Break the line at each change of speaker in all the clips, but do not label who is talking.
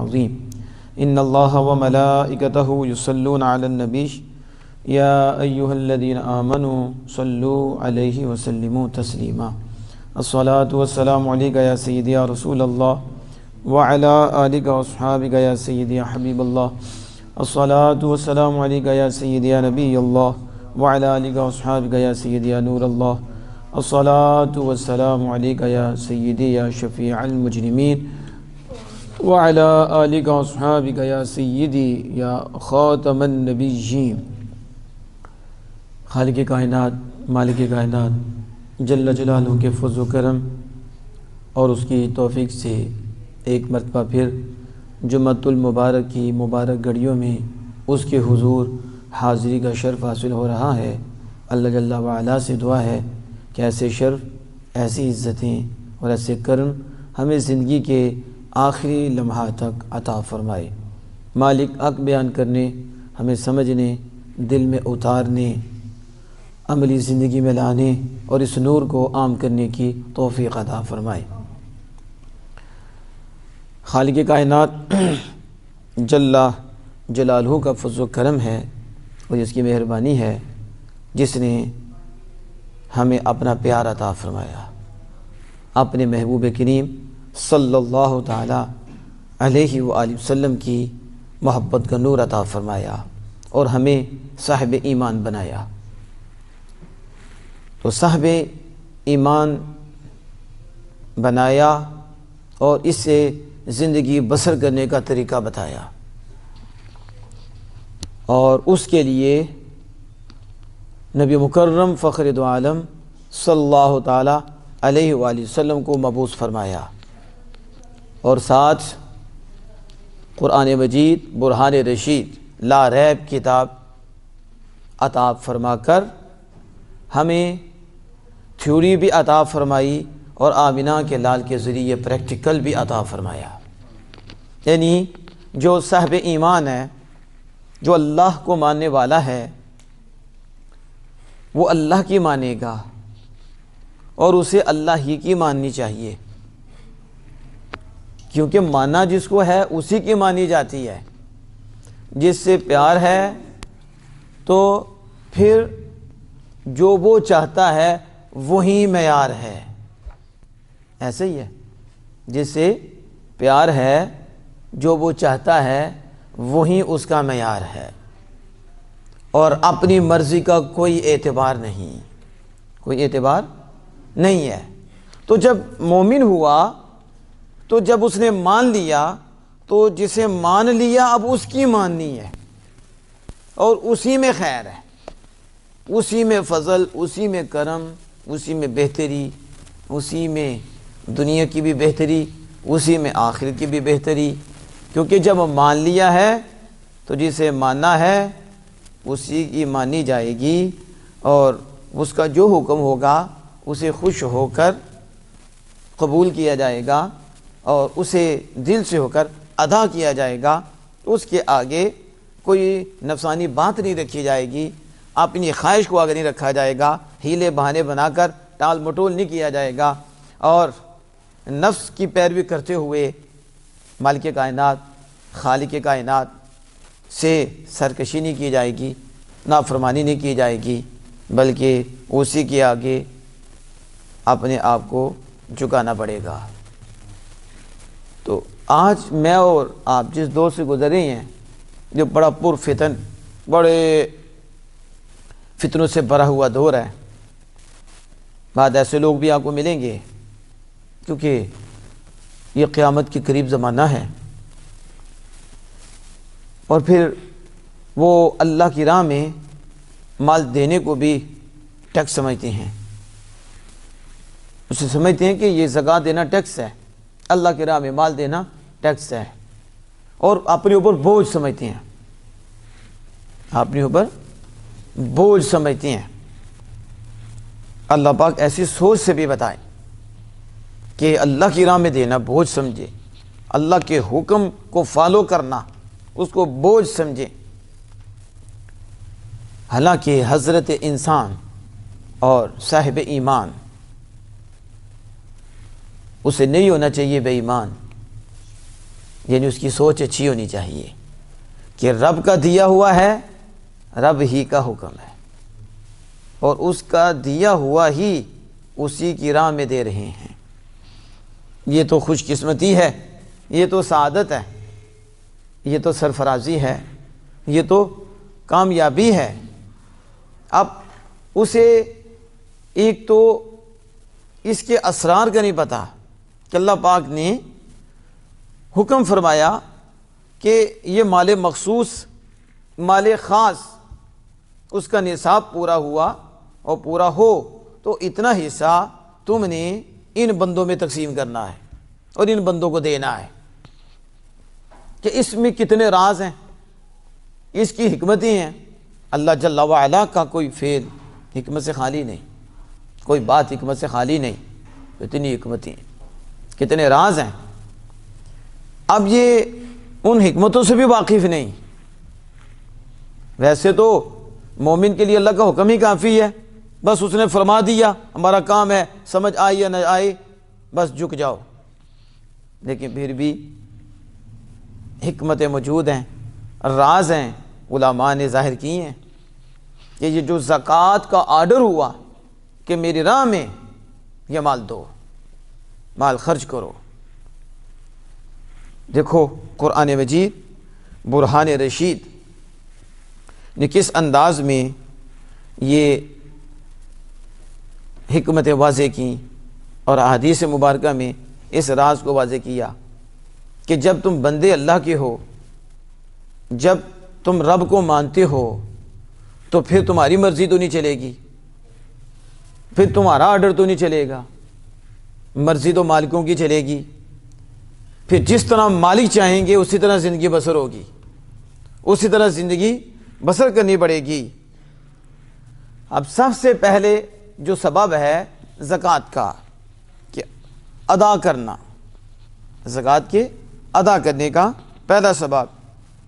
عظیم ان اللہ وملائکتہ یصلون علی النبی یا ایہا الذین آمنوا صلوا علیہ وسلموا تسلیما الصلاۃ والسلام علیک یا سیدی یا رسول اللہ وعلی آلک واصحابک یا سیدی یا حبیب اللہ الصلاۃ والسلام علیک یا سیدی یا نبی اللہ وعلی آلک واصحابک یا سیدی یا نور اللہ الصلاۃ والسلام علیک یا سیدی یا شفیع المجرمین وعلی آلک واصحابک یا سیدی یا خاتم النبیین۔ خالق کائنات مالک کائنات جل جلالہ کے فضل و کرم اور اس کی توفیق سے ایک مرتبہ پھر جمعۃ المبارک کی مبارک گھڑیوں میں اس کے حضور حاضری کا شرف حاصل ہو رہا ہے۔ اللہ جل وعلا سے دعا ہے کہ ایسے شرف، ایسی عزتیں اور ایسے کرم ہمیں زندگی کے آخری لمحات تک عطا فرمائے۔ مالک حق بیان کرنے، ہمیں سمجھنے، دل میں اتارنے، عملی زندگی میں لانے اور اس نور کو عام کرنے کی توفیق عطا فرمائے۔ خالق کائنات جل جلالہ کا فضل و کرم ہے اور اس کی مہربانی ہے جس نے ہمیں اپنا پیار عطا فرمایا، اپنے محبوب کریم صلی اللہ تعالی علیہ وآلہ وسلم کی محبت کا نور عطا فرمایا اور ہمیں صاحب ایمان بنایا۔ تو صاحب ایمان بنایا اور اس سے زندگی بسر کرنے کا طریقہ بتایا، اور اس کے لیے نبی مکرم فخر دو عالم صلی اللہ تعالی علیہ وآلہ وسلم کو مبعوث فرمایا، اور ساتھ قرآن مجید برہان رشید لا ریب کتاب عطا فرما کر ہمیں تھیوری بھی عطا فرمائی اور آمینہ کے لال کے ذریعے پریکٹیکل بھی عطا فرمایا۔ یعنی جو صاحب ایمان ہے، جو اللہ کو ماننے والا ہے، وہ اللہ کی مانے گا اور اسے اللہ ہی کی ماننی چاہیے، کیونکہ ماننا جس کو ہے اسی کی مانی جاتی ہے۔ جس سے پیار ہے تو پھر جو وہ چاہتا ہے وہی معیار ہے، ایسے ہی ہے۔ جس سے پیار ہے، جو وہ چاہتا ہے وہی اس کا معیار ہے، اور اپنی مرضی کا کوئی اعتبار نہیں، کوئی اعتبار نہیں ہے۔ تو جب مومن ہوا تو جب اس نے مان لیا تو جسے مان لیا اب اس کی ماننی ہے، اور اسی میں خیر ہے، اسی میں فضل، اسی میں کرم، اسی میں بہتری، اسی میں دنیا کی بھی بہتری، اسی میں آخرت کی بھی بہتری۔ کیونکہ جب مان لیا ہے تو جسے ماننا ہے اسی کی مانی جائے گی، اور اس کا جو حکم ہوگا اسے خوش ہو کر قبول کیا جائے گا اور اسے دل سے ہو کر ادا کیا جائے گا۔ اس کے آگے کوئی نفسانی بات نہیں رکھی جائے گی، اپنی خواہش کو آگے نہیں رکھا جائے گا، ہیلے بہانے بنا کر ٹال مٹول نہیں کیا جائے گا، اور نفس کی پیروی کرتے ہوئے مالک کائنات خالق کائنات سے سرکشی نہیں کی جائے گی، نافرمانی نہیں کی جائے گی، بلکہ اسی کے آگے اپنے آپ کو جھکانا پڑے گا۔ تو آج میں اور آپ جس دور سے گزرے ہیں، جو بڑا پرفتن، بڑے فتنوں سے بھرا ہوا دور ہے، بعد ایسے لوگ بھی آپ کو ملیں گے، کیونکہ یہ قیامت کے قریب زمانہ ہے، اور پھر وہ اللہ کی راہ میں مال دینے کو بھی ٹیکس سمجھتے ہیں، اسے سمجھتے ہیں کہ یہ زکوٰۃ دینا ٹیکس ہے، اللہ کی راہ میں مال دینا ٹیکس ہے، اور اپنے اوپر بوجھ سمجھتے ہیں، اپنے اوپر بوجھ سمجھتے ہیں۔ اللہ پاک ایسی سوچ سے بھی بتائیں کہ اللہ کی راہ میں دینا بوجھ سمجھے، اللہ کے حکم کو فالو کرنا اس کو بوجھ سمجھے۔ حالانکہ حضرت انسان اور صاحب ایمان اسے نہیں ہونا چاہیے بے ایمان، یعنی اس کی سوچ اچھی ہونی چاہیے کہ رب کا دیا ہوا ہے، رب ہی کا حکم ہے، اور اس کا دیا ہوا ہی اسی کی راہ میں دے رہے ہیں۔ یہ تو خوش قسمتی ہے، یہ تو سعادت ہے، یہ تو سرفرازی ہے، یہ تو کامیابی ہے۔ اب اسے ایک تو اس کے اسرار کا نہیں پتہ کہ اللہ پاک نے حکم فرمایا کہ یہ مال مخصوص، مال خاص، اس کا نصاب پورا ہوا اور پورا ہو تو اتنا حصہ تم نے ان بندوں میں تقسیم کرنا ہے اور ان بندوں کو دینا ہے۔ کہ اس میں کتنے راز ہیں، اس کی حکمتیں ہیں۔ اللہ جل وعلا کا کوئی فعل حکمت سے خالی نہیں، کوئی بات حکمت سے خالی نہیں، اتنی حکمتیں ہیں، کتنے راز ہیں۔ اب یہ ان حکمتوں سے بھی واقف نہیں۔ ویسے تو مومن کے لیے اللہ کا حکم ہی کافی ہے، بس اس نے فرما دیا، ہمارا کام ہے، سمجھ آئی یا نہ آئی بس جھک جاؤ۔ لیکن پھر بھی حکمتیں موجود ہیں، راز ہیں، علماء نے ظاہر کی ہیں کہ یہ جو زکوٰۃ کا آرڈر ہوا کہ میری راہ میں یہ مال دو، مال خرچ کرو۔ دیکھو قرآن مجید برہان رشید نے کس انداز میں یہ حکمتیں واضح کیں، اور احادیث مبارکہ میں اس راز کو واضح کیا کہ جب تم بندے اللہ کے ہو، جب تم رب کو مانتے ہو تو پھر تمہاری مرضی تو نہیں چلے گی، پھر تمہارا آرڈر تو نہیں چلے گا، مرضی تو مالکوں کی چلے گی۔ پھر جس طرح مالک چاہیں گے اسی طرح زندگی بسر ہوگی، اسی طرح زندگی بسر کرنی پڑے گی۔ اب سب سے پہلے جو سبب ہے زکوٰۃ کا کہ ادا کرنا، زکوٰۃ کے ادا کرنے کا پہلا سبب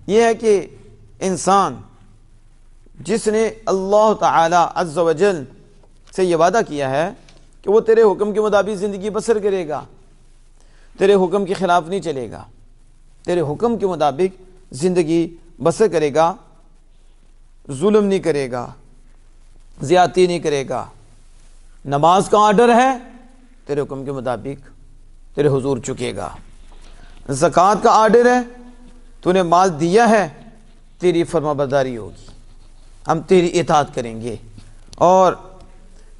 یہ ہے کہ انسان جس نے اللہ تعالی عز و جل سے یہ وعدہ کیا ہے کہ وہ تیرے حکم کے مطابق زندگی بسر کرے گا، تیرے حکم کے خلاف نہیں چلے گا، تیرے حکم کے مطابق زندگی بسر کرے گا، ظلم نہیں کرے گا، زیادتی نہیں کرے گا۔ نماز کا آرڈر ہے، تیرے حکم کے مطابق تیرے حضور چکے گا۔ زکوٰۃ کا آرڈر ہے، تو نے مال دیا ہے، تیری فرما برداری ہوگی، ہم تیری اطاعت کریں گے۔ اور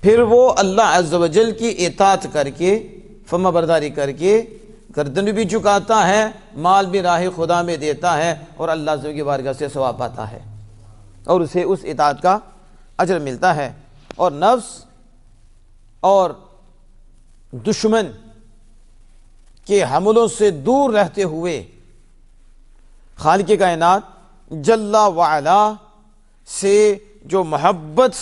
پھر وہ اللہ عز و جل کی اطاعت کر کے، فرما برداری کر کے گردن بھی چکاتا ہے، مال بھی راہ خدا میں دیتا ہے، اور اللہ عز و جل کی بارگاہ سے ثواب پاتا ہے اور اسے اس اطاعت کا اجر ملتا ہے۔ اور نفس اور دشمن کے حملوں سے دور رہتے ہوئے خالق کائنات جل وعلا سے جو محبت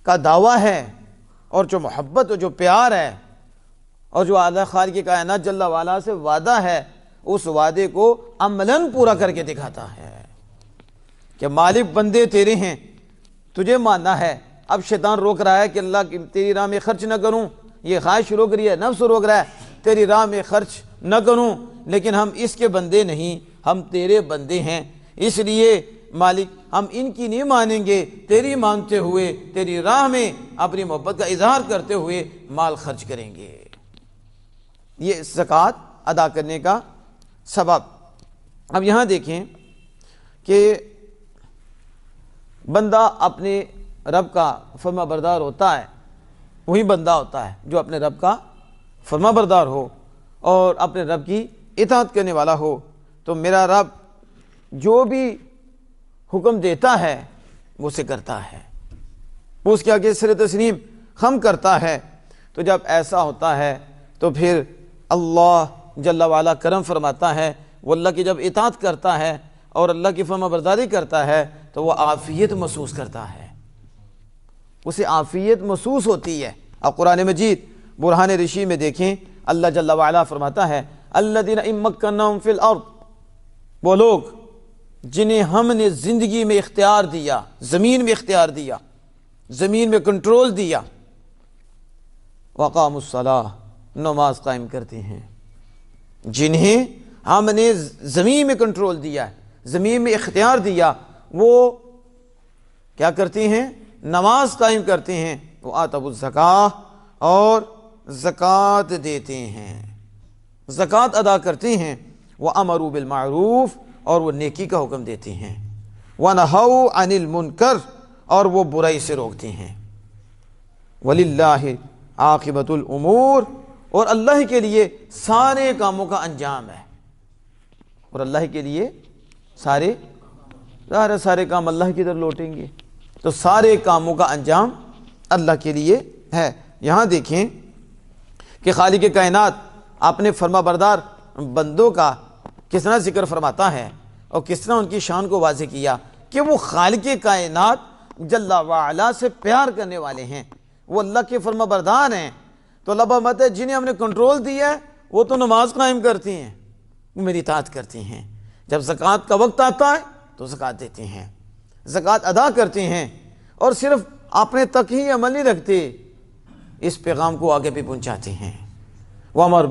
کا دعویٰ ہے، اور جو محبت اور جو پیار ہے، اور جو اعلیٰ خالق کائنات جل وعلا سے وعدہ ہے، اس وعدے کو عملاً پورا کر کے دکھاتا ہے کہ مالک بندے تیرے ہیں، تجھے ماننا ہے۔ اب شیطان روک رہا ہے کہ اللہ کی تیری راہ میں خرچ نہ کروں، یہ خواہش روک رہی ہے، نفس روک رہا ہے تیری راہ میں خرچ نہ کروں، لیکن ہم اس کے بندے نہیں، ہم تیرے بندے ہیں، اس لیے مالک ہم ان کی نہیں مانیں گے، تیری مانتے ہوئے تیری راہ میں اپنی محبت کا اظہار کرتے ہوئے مال خرچ کریں گے۔ یہ زکوٰۃ ادا کرنے کا سبب۔ اب یہاں دیکھیں کہ بندہ اپنے رب کا فرما بردار ہوتا ہے، وہی بندہ ہوتا ہے جو اپنے رب کا فرما بردار ہو اور اپنے رب کی اطاعت کرنے والا ہو۔ تو میرا رب جو بھی حکم دیتا ہے وہ اسے کرتا ہے، وہ اس کے آگے سر تسلیم خم کرتا ہے۔ تو جب ایسا ہوتا ہے تو پھر اللہ جل وعلا کرم فرماتا ہے، وہ اللہ کی جب اطاعت کرتا ہے اور اللہ کی فرما برداری کرتا ہے تو وہ عافیت محسوس کرتا ہے، اسے عافیت محسوس ہوتی ہے۔ اب قرآن مجید برہان رشید میں دیکھیں اللہ جل وعلا فرماتا ہے الذین ان مکناہم فی الارض، وہ لوگ جنہیں ہم نے زندگی میں اختیار دیا، زمین میں اختیار دیا، زمین میں کنٹرول دیا، وقاموا الصلاۃ، نماز قائم کرتے ہیں، جنہیں ہم نے زمین میں کنٹرول دیا ہے، زمین میں اختیار دیا، وہ کیا کرتے ہیں؟ نماز قائم کرتے ہیں، وہ آتوا الزکاۃ اور زکوٰۃ دیتے ہیں، زکوٰۃ ادا کرتے ہیں، وہ امروا بالمعروف اور وہ نیکی کا حکم دیتے ہیں، ونہوا عن المنکر اور وہ برائی سے روکتے ہیں، وللہ عاقبۃ الامور اور اللہ کے لیے سارے کاموں کا انجام ہے، اور اللہ کے لیے سارے کام اللہ کی طرف لوٹیں گے، تو سارے کاموں کا انجام اللہ کے لیے ہے۔ یہاں دیکھیں کہ خالق کائنات اپنے فرما بردار بندوں کا کس طرح ذکر فرماتا ہے اور کس طرح ان کی شان کو واضح کیا کہ وہ خالق کائنات جل وعلا سے پیار کرنے والے ہیں، وہ اللہ کے فرما بردار ہیں۔ تو اللہ فرماتا ہے جنہیں ہم نے کنٹرول دیا ہے وہ تو نماز قائم کرتی ہیں، وہ میری اطاعت کرتی ہیں، جب زکوٰۃ کا وقت آتا ہے تو زکوٰۃ دیتے ہیں، زکوٰۃ ادا کرتے ہیں، اور صرف اپنے تک ہی عمل نہیں رکھتے، اس پیغام کو آگے بھی پہنچاتے ہیں۔ وہ امر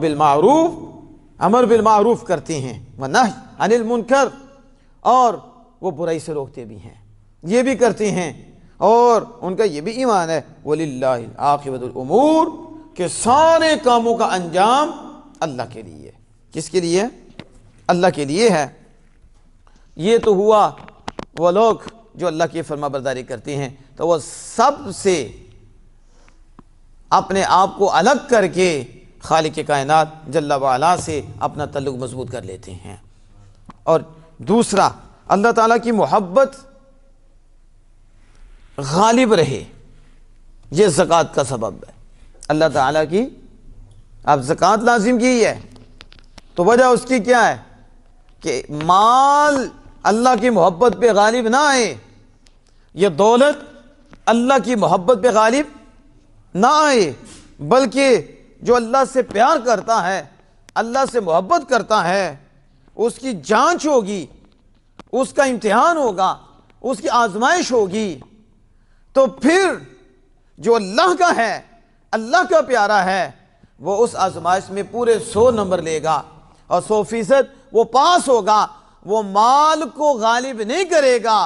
بالمعروف کرتے ہیں، ونہی عن المنکر اور وہ برائی سے روکتے بھی ہیں، یہ بھی کرتے ہیں، اور ان کا یہ بھی ایمان ہے وَلِلَّهِ عَاقِبَةُ الْأُمُورِ کہ سارے کاموں کا انجام اللہ کے لیے۔ کس کے لیے؟ اللہ کے لیے ہے۔ یہ تو ہوا وہ لوگ جو اللہ کی فرما برداری کرتے ہیں، تو وہ سب سے اپنے آپ کو الگ کر کے خالق کائنات جل وعلا سے اپنا تعلق مضبوط کر لیتے ہیں۔ اور دوسرا، اللہ تعالیٰ کی محبت غالب رہے، یہ زکوٰۃ کا سبب ہے۔ اللہ تعالیٰ کی اب زکوٰۃ لازم کی ہے تو وجہ اس کی کیا ہے کہ مال اللہ کی محبت پہ غالب نہ آئے، یہ دولت اللہ کی محبت پہ غالب نہ آئے، بلکہ جو اللہ سے پیار کرتا ہے، اللہ سے محبت کرتا ہے، اس کی جانچ ہوگی، اس کا امتحان ہوگا، اس کی آزمائش ہوگی، تو پھر جو اللہ کا ہے، اللہ کا پیارا ہے، وہ اس آزمائش میں پورے 100 نمبر لے گا اور 100% وہ پاس ہوگا۔ وہ مال کو غالب نہیں کرے گا،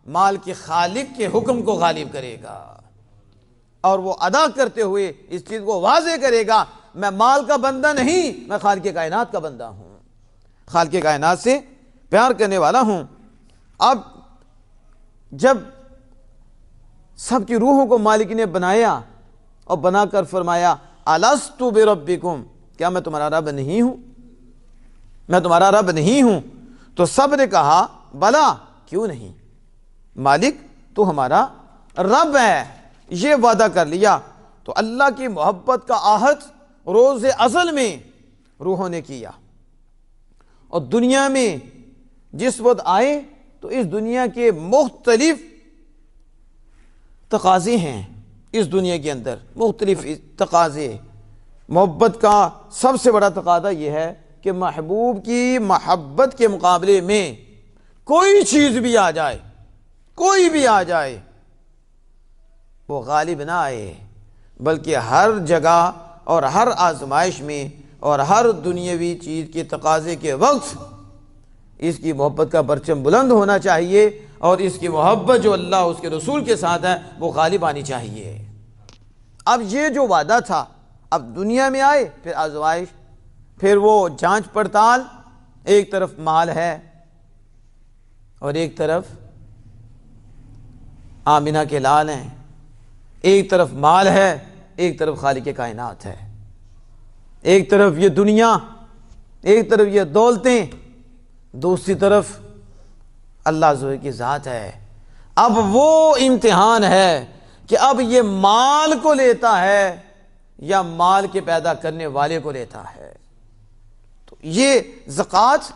مال کے خالق کے حکم کو غالب کرے گا، اور وہ ادا کرتے ہوئے اس چیز کو واضح کرے گا میں مال کا بندہ نہیں، میں خالق کائنات کا بندہ ہوں، خالق کائنات سے پیار کرنے والا ہوں۔ اب جب سب کی روحوں کو مالک نے بنایا اور بنا کر فرمایا الست بربکم، کیا میں تمہارا رب نہیں ہوں؟ میں تمہارا رب نہیں ہوں؟ تو سب نے کہا بلا، کیوں نہیں، مالک تو ہمارا رب ہے، یہ وعدہ کر لیا۔ تو اللہ کی محبت کا عہد روز ازل میں روحوں نے کیا، اور دنیا میں جس وقت آئے تو اس دنیا کے مختلف تقاضے ہیں، اس دنیا کے اندر مختلف تقاضے۔ محبت کا سب سے بڑا تقاضا یہ ہے کہ محبوب کی محبت کے مقابلے میں کوئی چیز بھی آ جائے، کوئی بھی آ جائے، وہ غالب نہ آئے، بلکہ ہر جگہ اور ہر آزمائش میں اور ہر دنیاوی چیز کے تقاضے کے وقت اس کی محبت کا پرچم بلند ہونا چاہیے، اور اس کی محبت جو اللہ اس کے رسول کے ساتھ ہے وہ غالب آنی چاہیے۔ اب یہ جو وعدہ تھا، اب دنیا میں آئے، پھر آزمائش، پھر وہ جانچ پڑتال، ایک طرف مال ہے اور ایک طرف آمنہ کے لال ہیں، ایک طرف مال ہے، ایک طرف خالق کائنات ہے، ایک طرف یہ دنیا، ایک طرف یہ دولتیں، دوسری طرف اللہ عز و جل کی ذات ہے۔ اب وہ امتحان ہے کہ اب یہ مال کو لیتا ہے یا مال کے پیدا کرنے والے کو لیتا ہے۔ تو یہ زکوٰۃ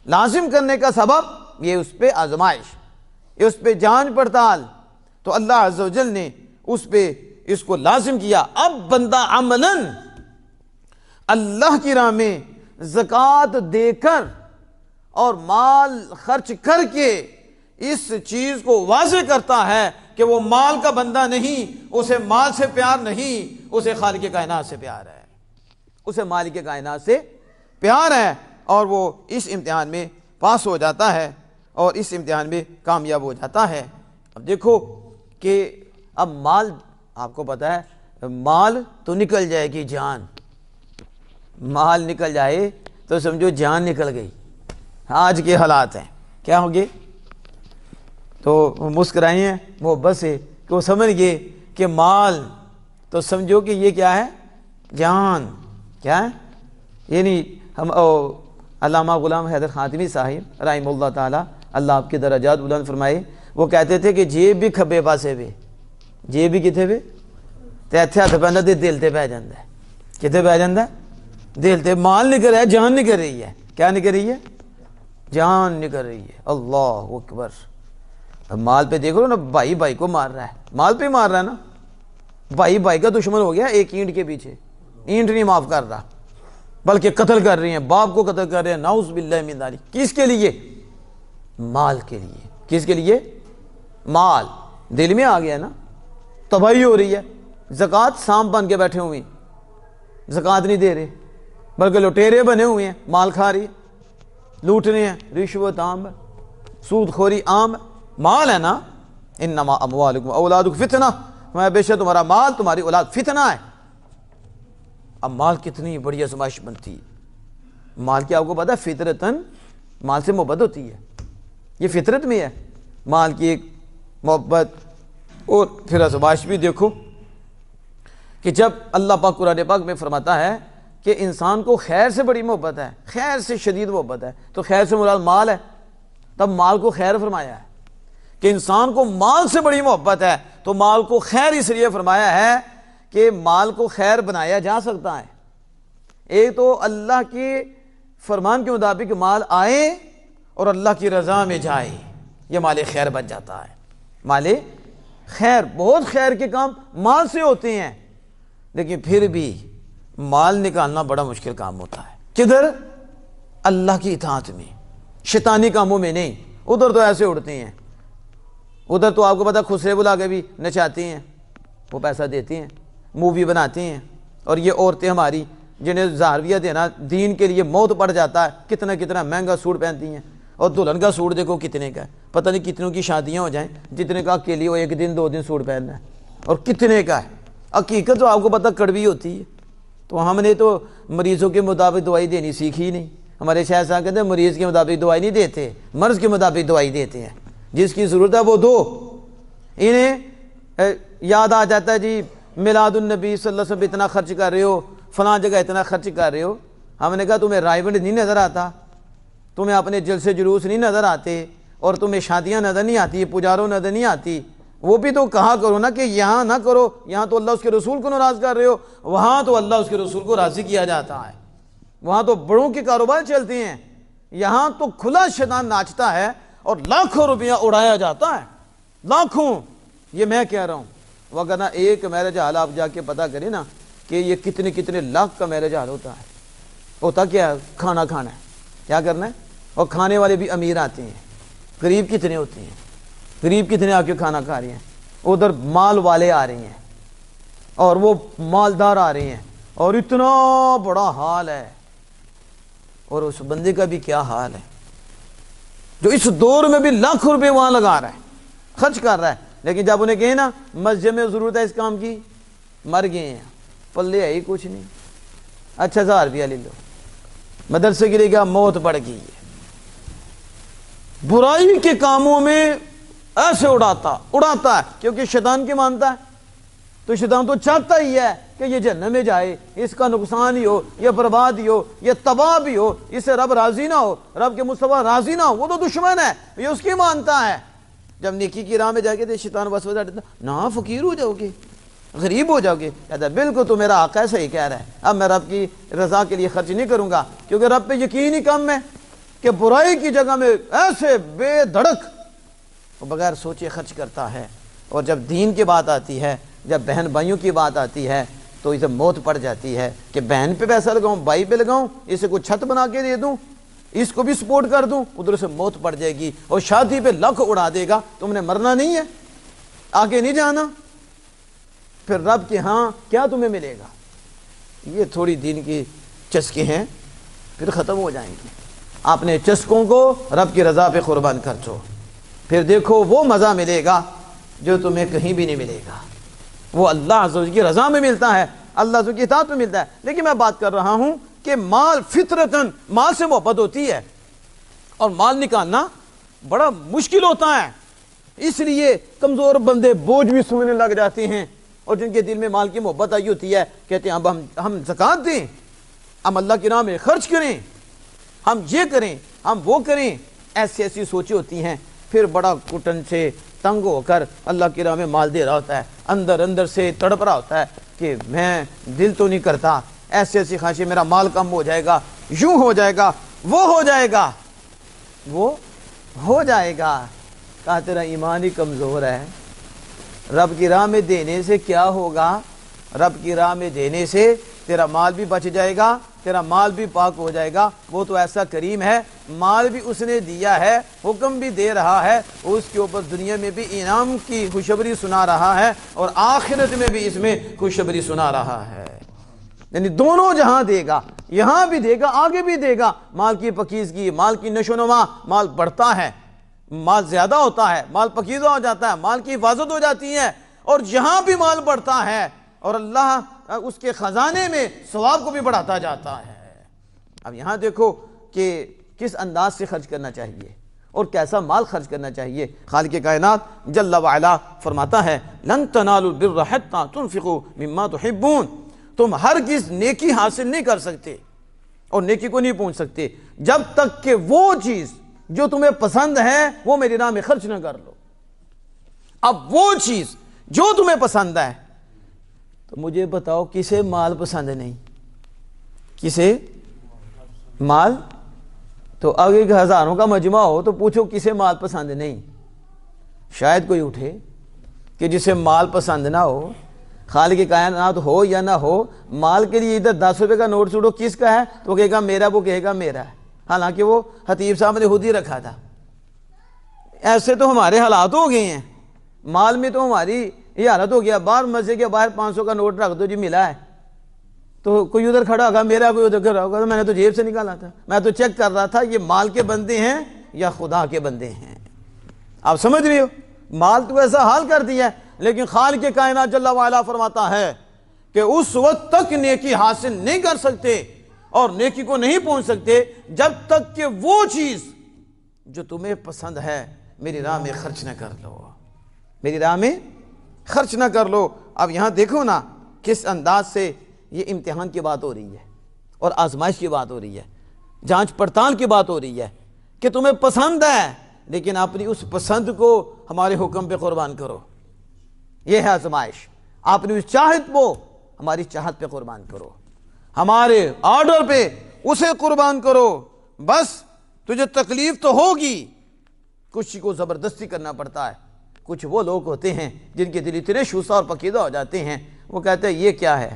لازم کرنے کا سبب یہ اس پہ آزمائش، یہ اس پہ جانچ پڑتال، تو اللہ عز و جل نے اس پہ اس کو لازم کیا۔ اب بندہ عملاً اللہ کی راہ میں زکوٰۃ دے کر اور مال خرچ کر کے اس چیز کو واضح کرتا ہے کہ وہ مال کا بندہ نہیں، اسے مال سے پیار نہیں، اسے خالق کائنات سے پیار ہے، اسے مالک کائنات سے پیار ہے اور وہ اس امتحان میں پاس ہو جاتا ہے اور اس امتحان میں کامیاب ہو جاتا ہے۔ اب دیکھو کہ اب مال، آپ کو پتہ ہے مال تو نکل جائے گی جان، مال نکل جائے تو سمجھو جان نکل گئی۔ آج کے حالات ہیں کیا ہوگے؟ تو مسکرائے ہیں محبت سے کہ وہ سمجھ گئے کہ مال تو سمجھو کہ یہ کیا ہے؟ جان۔ کیا ہے؟ یعنی ہم علامہ غلام حیدر خاتمی صاحب رحمہ اللہ تعالی، اللہ آپ کے درجات بلند فرمائے، وہ کہتے تھے کہ جیب بھی کھبے پاسے بھی، جیب بھی کتنے بھی تے اتھے ہاتھ پہندا تے دل تے بہ جاندا ہے۔ کتے بہ جاندا ہے؟ دل تے۔ مال نکل رہا ہے، جان نکل رہی ہے۔ کیا نکل رہی ہے؟ جان نکل رہی ہے۔ اللہ اکبر۔ اب مال پہ دیکھو نا، بھائی بھائی کو مار رہا ہے، مال پہ مار رہا ہے نا، بھائی بھائی کا دشمن ہو گیا ایک اینٹ کے پیچھے، اینٹ نہیں معاف کر رہا بلکہ قتل کر رہی ہیں، باپ کو قتل کر رہے ہیں، نعوذ باللہ من ذالک۔ کس کے لیے؟ مال کے لیے۔ کس کے لیے؟ مال۔ دل میں آ گیا نا، تباہی ہو رہی ہے۔ زکوٰۃ سانپ بن کے بیٹھے ہوئے ہیں، زکوٰۃ نہیں دے رہے بلکہ لٹیرے بنے ہوئے ہیں، مال کھا رہی ہے، لوٹنے ہیں، رشوت عام ہے، سود خوری عام ہے۔ مال ہے نا، انما اموالکم اولادکم فتنہ، میں بے شک تمہارا مال تمہاری اولاد فتنہ ہے۔ اب مال کتنی بڑی آزمائش بنتی ہے۔ مال کی آپ کو پتہ ہے فطرتاً مال سے محبت ہوتی ہے، یہ فطرت میں ہے مال کی ایک محبت۔ اور پھر آزمائش بھی دیکھو کہ جب اللہ پاک قرآن پاک میں فرماتا ہے کہ انسان کو خیر سے بڑی محبت ہے، خیر سے شدید محبت ہے، تو خیر سے مراد مال ہے، تب مال کو خیر فرمایا ہے کہ انسان کو مال سے بڑی محبت ہے، تو مال کو خیر اس لیے فرمایا ہے کہ مال کو خیر بنایا جا سکتا ہے۔ ایک تو اللہ کے فرمان کے مطابق مال آئے اور اللہ کی رضا میں جائے، یہ مال خیر بن جاتا ہے۔ مال خیر، بہت خیر کے کام مال سے ہوتے ہیں، لیکن پھر بھی مال نکالنا بڑا مشکل کام ہوتا ہے۔ کدھر؟ اللہ کی اطاعت میں، شیطانی کاموں میں نہیں۔ ادھر تو ایسے اڑتے ہیں، ادھر تو آپ کو پتہ خسرے بلا کے بھی نچاتے ہیں، وہ پیسہ دیتے ہیں، مووی بناتے ہیں۔ اور یہ عورتیں ہماری جنہیں زہرویہ دینا دین کے لیے موت پڑ جاتا ہے، کتنا کتنا مہنگا سوٹ پہنتی ہیں، اور دلہن کا سوٹ دیکھو کتنے کا ہے، پتہ نہیں کتنوں کی شادیاں ہو جائیں، جتنے کا اکیلی ہو ایک دن دو دن سوٹ پہننا ہے، اور کتنے کا ہے۔ حقیقت تو آپ کو پتہ کڑوی ہوتی ہے۔ تو ہم نے تو مریضوں کے مطابق دوائی دینی سیکھی نہیں۔ ہمارے شاہ صاحب کہتے ہیں مریض کے مطابق دوائی نہیں دیتے، مرض کے مطابق دوائی دیتے ہیں، جس کی ضرورت ہے وہ دو۔ انہیں یاد آ جاتا ہے جی میلاد النبی صلی اللہ علیہ وسلم اتنا خرچ کر رہے ہو، فلاں جگہ اتنا خرچ کر رہے ہو۔ ہم نے کہا تمہیں رائے بنڈ نہیں نظر آتا، تمہیں اپنے جلسے جلوس نہیں نظر آتے، اور تمہیں شادیاں نظر نہیں آتی، پجاروں نظر نہیں آتی، وہ بھی تو کہا کرو نا کہ یہاں نہ کرو، یہاں تو اللہ اس کے رسول کو ناراض کر رہے ہو، وہاں تو اللہ اس کے رسول کو راضی کیا جاتا ہے، وہاں تو بڑوں کے کاروبار چلتے ہیں، یہاں تو کھلا شیطان ناچتا ہے اور لاکھوں روپیہ اڑایا جاتا ہے، لاکھوں۔ یہ میں کہہ رہا ہوں، وگرنہ ایک میرج حال آپ جا کے پتہ کریں نا کہ یہ کتنے کتنے لاکھ کا میرج حال ہوتا ہے۔ ہوتا کیا ہے؟ کھانا کھانا ہے، کیا کرنا ہے، اور کھانے والے بھی امیر آتے ہیں، غریب کتنے ہوتے ہیں، غریب کتنے آ کے کھانا کھا رہے ہیں، ادھر مال والے آ رہے ہیں اور وہ مالدار آ رہے ہیں، اور اتنا بڑا حال ہے۔ اور اس بندے کا بھی کیا حال ہے جو اس دور میں بھی لاکھوں روپے وہاں لگا رہا ہے، خرچ کر رہا ہے، لیکن جب انہیں کہیں نا مسجد میں ضرورت ہے اس کام کی، مر گئے ہیں، پلے ہے ہی کچھ نہیں۔ اچھا 1000 روپیہ لے لو، مدرسے کے لیے کیا موت پڑ گئی ہے۔ برائی کے کاموں میں ایسے اڑاتا ہے، کیونکہ شیطان کی مانتا ہے، تو شیطان تو چاہتا ہی ہے کہ یہ جہنم میں جائے، اس کا نقصان ہی ہو، یہ برباد ہی ہو، یہ تباہ بھی ہو، اس سے رب راضی نہ ہو، رب کے مصطفیٰ راضی نہ ہو، وہ تو دشمن ہے، یہ اس کی مانتا ہے۔ جب نیکی کی راہ میں جا کے تو شیطان وسوسہ دیتا ہے، نہ فقیر ہو جاؤ گے، غریب ہو جاؤ گے، کہتا ہے بالکل تو میرا آقا صحیح کہہ رہا ہے، اب میں رب کی رضا کے لیے خرچ نہیں کروں گا، کیونکہ رب پہ یقین ہی کم ہے کہ برائی کی جگہ میں ایسے بے دھڑک بغیر سوچے خرچ کرتا ہے۔ اور جب دین کی بات آتی ہے، جب بہن بھائیوں کی بات آتی ہے، تو اسے موت پڑ جاتی ہے کہ بہن پہ پیسہ لگاؤں، بھائی پہ لگاؤں، اسے کوئی چھت بنا کے دے دوں، اس کو بھی سپورٹ کر دوں، ادھر سے موت پڑ جائے گی، اور شادی پہ لاکھ اڑا دے گا، تم نے مرنا نہیں ہے، آگے نہیں جانا، پھر رب کے ہاں کیا تمہیں ملے گا۔ یہ تھوڑی دین کی چسکے ہیں، پھر ختم ہو جائیں گی. اپنے چسکوں کو رب کی رضا پہ قربان کر دو, پھر دیکھو وہ مزہ ملے گا جو تمہیں کہیں بھی نہیں ملے گا. وہ اللہ عز و جل کی رضا میں ملتا ہے, اللہ عز و جل کی اطاعت میں ملتا ہے. لیکن میں بات کر رہا ہوں کہ مال فطرتاً مال سے محبت ہوتی ہے, اور مال نکالنا بڑا مشکل ہوتا ہے. اس لیے کمزور بندے بوجھ بھی سمجھنے لگ جاتے ہیں, اور جن کے دل میں مال کی محبت آئی ہوتی ہے کہتے ہیں اب ہم زکوٰۃ دیں, ہم اللہ کی راہ میں خرچ کریں, ہم یہ کریں, ہم وہ کریں. ایسی سوچیں ہوتی ہیں. پھر بڑا کٹن سے تنگ ہو کر اللہ کی راہ میں مال دے رہا ہوتا ہے, اندر سے تڑپ رہا ہوتا ہے کہ میں دل تو نہیں کرتا, ایسی خواہشیں, میرا مال کم ہو جائے گا, یوں ہو جائے گا, وہ ہو جائے گا, وہ ہو جائے گا. کہا تیرا ایمان ہی کمزور ہے. رب کی راہ میں دینے سے کیا ہوگا؟ رب کی راہ میں دینے سے تیرا مال بھی بچ جائے گا, تیرا مال بھی پاک ہو جائے گا. وہ تو ایسا کریم ہے, مال بھی اس نے دیا ہے, حکم بھی دے رہا ہے, اس کے اوپر دنیا میں بھی انعام کی خوشخبری سنا رہا ہے, اور آخرت میں بھی اس میں خوشخبری سنا رہا ہے. یعنی دونوں جہاں دے گا, یہاں بھی دے گا, آگے بھی دے گا. مال کی پکیزگی, مال کی نشو و نما, مال بڑھتا ہے, مال زیادہ ہوتا ہے, مال پکیزہ ہو جاتا ہے, مال کی حفاظت ہو جاتی ہے, اور جہاں بھی مال بڑھتا ہے اور اللہ اس کے خزانے میں ثواب کو بھی بڑھاتا جاتا ہے. اب یہاں دیکھو کہ کس انداز سے خرچ کرنا چاہیے اور کیسا مال خرچ کرنا چاہیے. خالق کائنات جل وعلا فرماتا ہے لن تنالوا البر حتى تنفقوا مما تحبون. تم ہرگز نیکی حاصل نہیں کر سکتے اور نیکی کو نہیں پہنچ سکتے جب تک کہ وہ چیز جو تمہیں پسند ہے وہ میری راہ میں خرچ نہ کر لو. اب وہ چیز جو تمہیں پسند ہے, تو مجھے بتاؤ کسے مال پسند نہیں؟ کسے مال؟ تو اگر ہزاروں کا مجمع ہو تو پوچھو کسے مال پسند نہیں. شاید کوئی اٹھے کہ جسے مال پسند نہ ہو. خالق کائنات ہو یا نہ ہو, مال کے لیے ادھر 10 روپے کا نوٹ چھوڑو, کس کا ہے تو وہ کہے گا میرا, وہ کہے گا میرا ہے, حالانکہ وہ خطیب صاحب نے خود ہی رکھا تھا. ایسے تو ہمارے حالات ہو گئے ہیں. مال میں تو ہماری یہ حالت ہو گیا, باہر مسجد کے باہر 500 کا نوٹ رکھ دو جی ملا ہے, تو کوئی ادھر کھڑا ہوگا میرا, کوئی ادھر کھڑا ہوگا, تو میں نے تو جیب سے نکالا تھا, میں تو چیک کر رہا تھا یہ مال کے بندے ہیں یا خدا کے بندے ہیں. آپ سمجھ رہے ہو, مال تو ایسا حال کر دیا ہے. لیکن خالق کائنات جل وعلا فرماتا ہے کہ اس وقت تک نیکی حاصل نہیں کر سکتے اور نیکی کو نہیں پہنچ سکتے جب تک کہ وہ چیز جو تمہیں پسند ہے میری راہ میں خرچ نہ کر لو, میری راہ میں خرچ نہ کر لو. اب یہاں دیکھو نا کس انداز سے یہ امتحان کی بات ہو رہی ہے اور آزمائش کی بات ہو رہی ہے, جانچ پڑتال کی بات ہو رہی ہے کہ تمہیں پسند ہے لیکن اپنی اس پسند کو ہمارے حکم پہ قربان کرو. یہ ہے آزمائش. اپنی اس چاہت کو ہماری چاہت پہ قربان کرو, ہمارے آرڈر پہ اسے قربان کرو. بس تجھے تکلیف تو ہوگی, کچھ کو زبردستی کرنا پڑتا ہے. کچھ وہ لوگ ہوتے ہیں جن کے دل اتنے شوسا اور پکیدہ ہو جاتے ہیں, وہ کہتے ہیں یہ کیا ہے,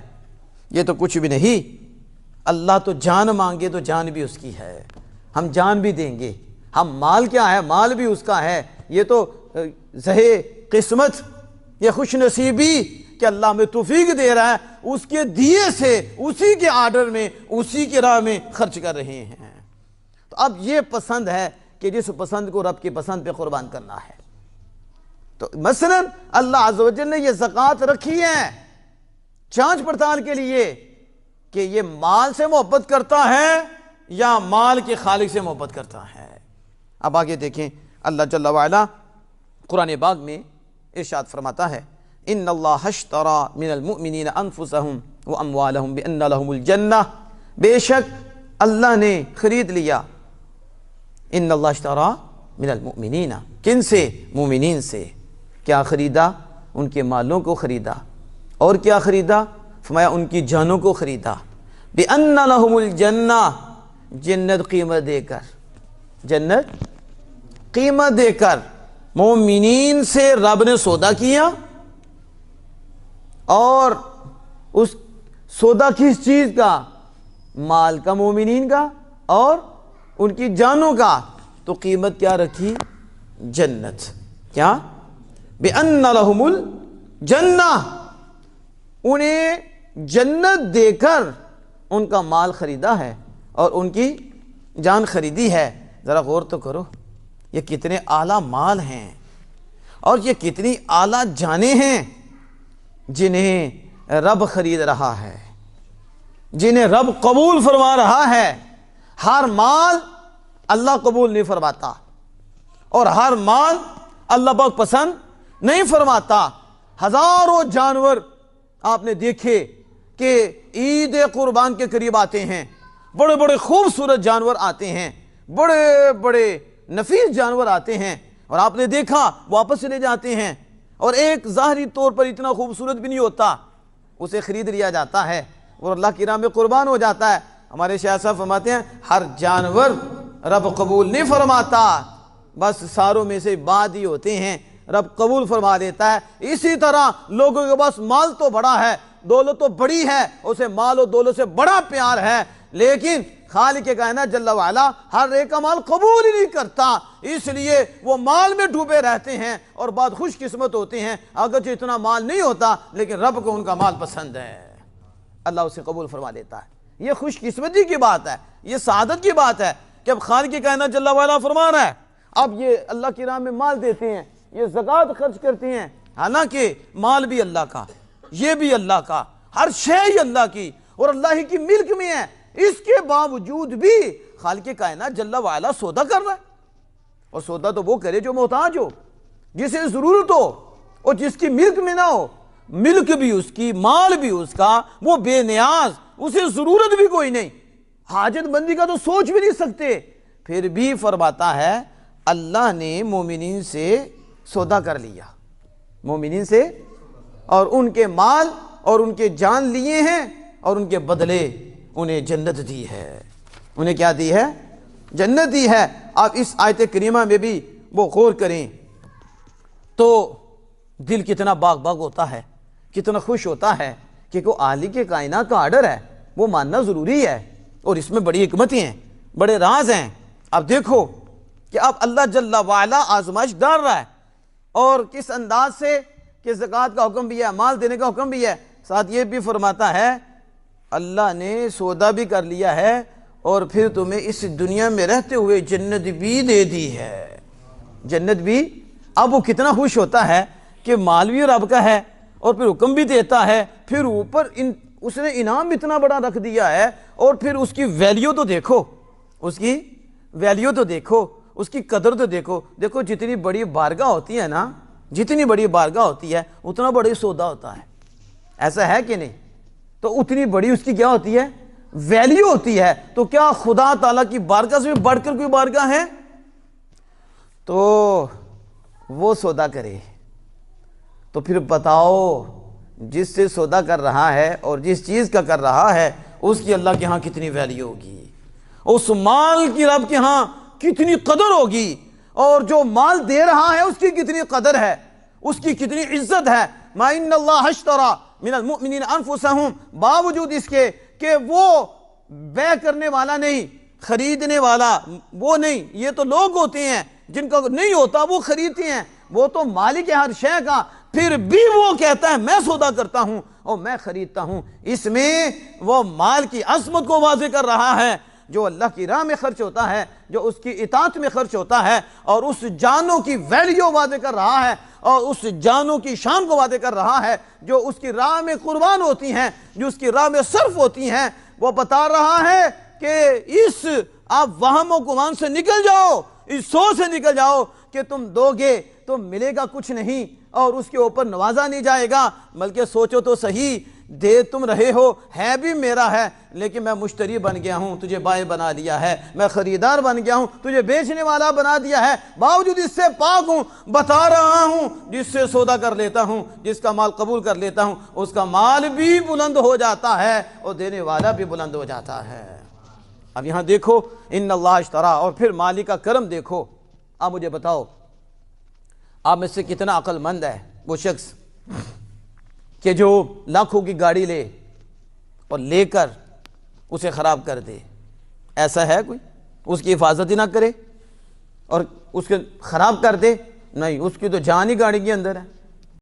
یہ تو کچھ بھی نہیں. اللہ تو جان مانگے تو جان بھی اس کی ہے, ہم جان بھی دیں گے. ہم مال کیا ہے, مال بھی اس کا ہے. یہ تو زہے قسمت, یہ خوش نصیبی کہ اللہ ہمیں توفیق دے رہا ہے, اس کے دیے سے اسی کے آرڈر میں اسی کی راہ میں خرچ کر رہے ہیں. تو اب یہ پسند ہے کہ جس پسند کو رب کی پسند پہ قربان کرنا ہے. تو مثلا اللہ عز و جل نے یہ زکوٰۃ رکھی ہے جانچ پڑتال کے لیے کہ یہ مال سے محبت کرتا ہے یا مال کے خالق سے محبت کرتا ہے. اب آگے دیکھیں اللہ جل وعلا قرآن پاک میں ارشاد فرماتا ہے ان اللہ اشترى من المؤمنین انفسهم واموالهم بان لهم الجنہ. بے شک اللہ نے خرید لیا, ان اللہ اشترى من المؤمنین, کن سے؟ مومنین سے. کیا خریدا؟ ان کے مالوں کو خریدا. اور کیا خریدا؟ فرمایا ان کی جانوں کو خریدا. بان لهم الجنہ, جنت قیمت دے کر, جنت قیمت دے کر. مومنین سے رب نے سودا کیا, اور اس سودا کس چیز کا؟ مال کا, مومنین کا, اور ان کی جانوں کا. تو قیمت کیا رکھی؟ جنت. کیا؟ بِأَنَّ لَهُمُ الْجَنَّةِ, انہیں جنت دے کر ان کا مال خریدا ہے اور ان کی جان خریدی ہے۔ ذرا غور تو کرو، یہ کتنے اعلیٰ مال ہیں اور یہ کتنی اعلیٰ جانیں ہیں جنہیں رب خرید رہا ہے، جنہیں رب قبول فرما رہا ہے۔ ہر مال اللہ قبول نہیں فرماتا اور ہر مال اللہ پاک پسند نہیں فرماتا۔ ہزاروں جانور آپ نے دیکھے کہ عید قربان کے قریب آتے ہیں، بڑے بڑے خوبصورت جانور آتے ہیں، بڑے بڑے نفیس جانور آتے ہیں، اور آپ نے دیکھا واپس چلے جاتے ہیں، اور ایک ظاہری طور پر اتنا خوبصورت بھی نہیں ہوتا، اسے خرید لیا جاتا ہے اور اللہ کی راہ میں قربان ہو جاتا ہے۔ ہمارے شاہ صاحب فرماتے ہیں ہر جانور رب قبول نہیں فرماتا، بس ساروں میں سے بعد ہی ہوتے ہیں رب قبول فرما دیتا ہے۔ اسی طرح لوگوں کے پاس مال تو بڑا ہے، دولت تو بڑی ہے، اسے مال و دولت سے بڑا پیار ہے، لیکن خالق کائنات جل وعلا ہر ایک کا مال قبول ہی نہیں کرتا، اس لیے وہ مال میں ڈوبے رہتے ہیں اور بعد خوش قسمت ہوتے ہیں۔ اگرچہ اتنا مال نہیں ہوتا لیکن رب کو ان کا مال پسند ہے، اللہ اسے قبول فرما لیتا ہے۔ یہ خوش قسمتی کی بات ہے، یہ سعادت کی بات ہے کہ اب خالق کائنات جل وعلا فرما رہا ہے، اب یہ اللہ کی راہ میں مال دیتے ہیں، یہ زکوٰۃ خرچ کرتے ہیں، حالانکہ مال بھی اللہ کا، یہ بھی اللہ کا، ہر شے ہی اللہ کی اور اللہ ہی کی ملک میں ہے، اس کے باوجود بھی خالق کائنات جل وعلا سودا کر رہا ہے۔ اور سودا تو وہ کرے جو محتاج ہو، جسے ضرورت ہو اور جس کی ملک میں نہ ہو، ملک بھی اس کی، مال بھی اس کا، وہ بے نیاز، اسے ضرورت بھی کوئی نہیں، حاجت مندی کا تو سوچ بھی نہیں سکتے، پھر بھی فرماتا ہے اللہ نے مومنین سے سودا کر لیا، مومنین سے، اور ان کے مال اور ان کے جان لیے ہیں اور ان کے بدلے انہیں جنت دی ہے۔ انہیں کیا دی ہے؟ جنت دی ہے۔ آپ اس آیت کریمہ میں بھی وہ غور کریں تو دل کتنا باغ باغ ہوتا ہے، کتنا خوش ہوتا ہے کہ کوئی خالق کائنات کا آرڈر ہے، وہ ماننا ضروری ہے، اور اس میں بڑی حکمتیں ہیں، بڑے راز ہیں۔ اب دیکھو کہ اب اللہ جل وعلا آزمائش ڈال رہا ہے، اور کس انداز سے کہ زکوٰۃ کا حکم بھی ہے، مال دینے کا حکم بھی ہے، ساتھ یہ بھی فرماتا ہے اللہ نے سودا بھی کر لیا ہے اور پھر تمہیں اس دنیا میں رہتے ہوئے جنت بھی دے دی ہے، جنت بھی۔ اب وہ کتنا خوش ہوتا ہے کہ مال بھی رب کا ہے اور پھر حکم بھی دیتا ہے، پھر اوپر اس نے انعام اتنا بڑا رکھ دیا ہے، اور پھر اس کی ویلیو تو دیکھو، اس کی ویلیو تو دیکھو، اس کی قدر تو دیکھو۔ دیکھو جتنی بڑی بارگاہ ہوتی ہے نا، جتنی بڑی بارگاہ ہوتی ہے اتنا بڑی سودا ہوتا ہے، ایسا ہے کہ نہیں؟ تو اتنی بڑی اس کی کیا ہوتی ہے؟ ویلیو ہوتی ہے۔ تو کیا خدا تعالیٰ کی بارگاہ سے بڑھ کر کوئی بارگاہ ہے؟ تو وہ سودا کرے تو پھر بتاؤ جس سے سودا کر رہا ہے اور جس چیز کا کر رہا ہے اس کی اللہ کے ہاں کتنی ویلیو ہوگی، اس مال کی رب کے ہاں کتنی قدر ہوگی، اور جو مال دے رہا ہے اس کی کتنی قدر ہے، اس کی کتنی عزت ہے۔ ما ان اللہ اشتری من المؤمنین انفسہم، باوجود اس کے کہ وہ بے کرنے والا نہیں، خریدنے والا وہ نہیں، یہ تو لوگ ہوتے ہیں جن کا نہیں ہوتا وہ خریدتے ہیں، وہ تو مالک ہے ہر شے کا، پھر بھی وہ کہتا ہے میں سودا کرتا ہوں اور میں خریدتا ہوں۔ اس میں وہ مال کی عظمت کو واضح کر رہا ہے، جو اللہ کی راہ میں خرچ ہوتا ہے، جو اس کی اطاعت میں خرچ ہوتا ہے، اور اس جانوں کی ویلیو واضح کر رہا ہے، اور اس جانوں کی شان کو واضح کر رہا ہے جو اس کی راہ میں قربان ہوتی ہیں، جو اس کی راہ میں صرف ہوتی ہیں۔ وہ بتا رہا ہے کہ اس آپ وہم و گمان سے نکل جاؤ، اس سوچ سے نکل جاؤ کہ تم دو گے تو ملے گا کچھ نہیں اور اس کے اوپر نوازا نہیں جائے گا، بلکہ سوچو تو صحیح، دے تم رہے ہو ہے بھی میرا ہے، لیکن میں مشتری بن گیا ہوں، تجھے بائع بنا دیا ہے، میں خریدار بن گیا ہوں، تجھے بیچنے والا بنا دیا ہے، باوجود اس سے پاک ہوں، بتا رہا ہوں جس سے سودا کر لیتا ہوں، جس کا مال قبول کر لیتا ہوں، اس کا مال بھی بلند ہو جاتا ہے اور دینے والا بھی بلند ہو جاتا ہے۔ اب یہاں دیکھو ان اللہ اشترا، اور پھر مالک کا کرم دیکھو۔ اب مجھے بتاؤ آپ میں سے کتنا عقل مند ہے وہ شخص کہ جو لاکھوں کی گاڑی لے اور لے کر اسے خراب کر دے؟ ایسا ہے کوئی؟ اس کی حفاظت ہی نہ کرے اور اس کے خراب کر دے؟ نہیں، اس کی تو جان ہی گاڑی کے اندر ہے۔